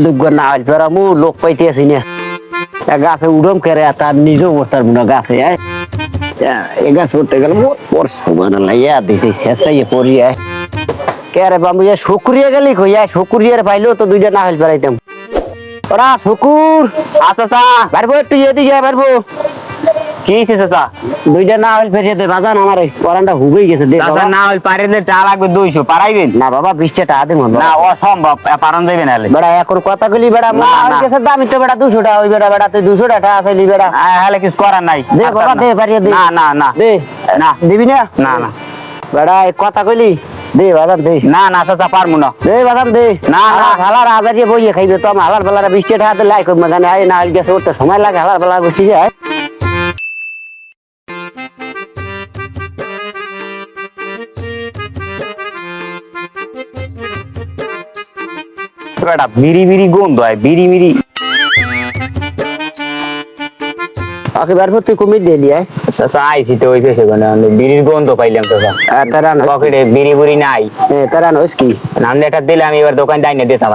দুগ্গ না হইল তোরা মু লোক পাইতে আসি না গাছে উড়ম করে তার নিজেও বসতার মনে গাছে এ গাছ উঠতে গেল মোট পরশু মানে লাইয়া দিছে শেষাইয়ে পড়িয়ে কে রে বাবু শুকুরিয়া গেলি কইয়া শুকুরিয়ার পাইলেও তো দুইটা না হইল বেড়াইতাম ওরা শুকুর আচ্ছা পারবো একটু এদিকে পারবো কি হইছে চাচা? দুইটা না হইল ফেরিয়ে দে বাজান আমার পরানটা হুবেই গেছে দে চাচা না হইল পারিলে চা লাগবে 200 পারাইবেন? না বাবা 20 টাকা দেব না অসম্ভব পারন যাবে না। বেড়া এখন কথা কইলি বেড়া না, আমার না। কাছে দামি তো বেড়া 200 টাকা হই বেড়া বেড়া তুই 200 টাকা আছেলি বেড়া হলে কিছু করার নাই। দে বাবা দে পারিয়ে দে না না না দে না দিবি না না না বেড়া কথা কইলি দে বাজান দে না না চাচা পারমু না। দে বাজান দে না, না। হালার আজারিয়ে বইয়ে খাইবে তো আমার হালার বেলার 20 টাকা দিলে আই কই মানে আই না হইল গেছে ওটা সময় লাগে হালার বেলা বসি যায় বেটা বিড়ি বিড়ি গন্ধ হয় বিড়ি বিড়ি। ওকে বারবো তুই কমে দিলি চাচা আইছি তো ওই পেছে কোন বিড়ির গন্ধ পাইলাম চাচা। তারা পকেটে বিড়ি বুড়ি নাই। তারা নইস কি নামলে একটা দিলে আমি এবার দোকান যাই না দিতাম।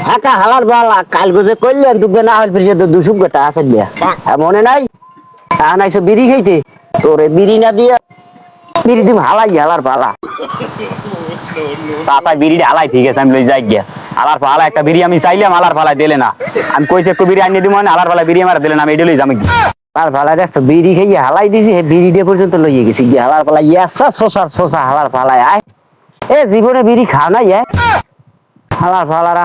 হাকা হালার বালা কাল গোজে কইলেন দুবে না হইল ফিরে তো 200 টাকা আছে দিয়া মনে নাই আনাইছো বিড়ি খাইতে তোরে বিড়ি না দিয়া বিড়ি দিম হালাই হালার বালা চাচা বিড়ি হালাই ঠিক আছে আমি লই যাই গিয়া। আলার পালা একটা বিড়ি আমি চাইলাম আলার পালা দিলে না। আমি কইছে একটু বিড়ি আনিয়ে দিব মানে আলার পালা বিড়ি আমার দিলে না আমি এটা লই যাম। আর ভালা দেখছো বিড়ি খাইয়ে হালাই দিছি বিড়ি দিয়ে পর্যন্ত লইয়ে গেছি গিয়ে হালার পালা ইয়াসা সোসার সোসা হালার পালায় আয় এ জীবনে বিড়ি খাও না হালার পালারা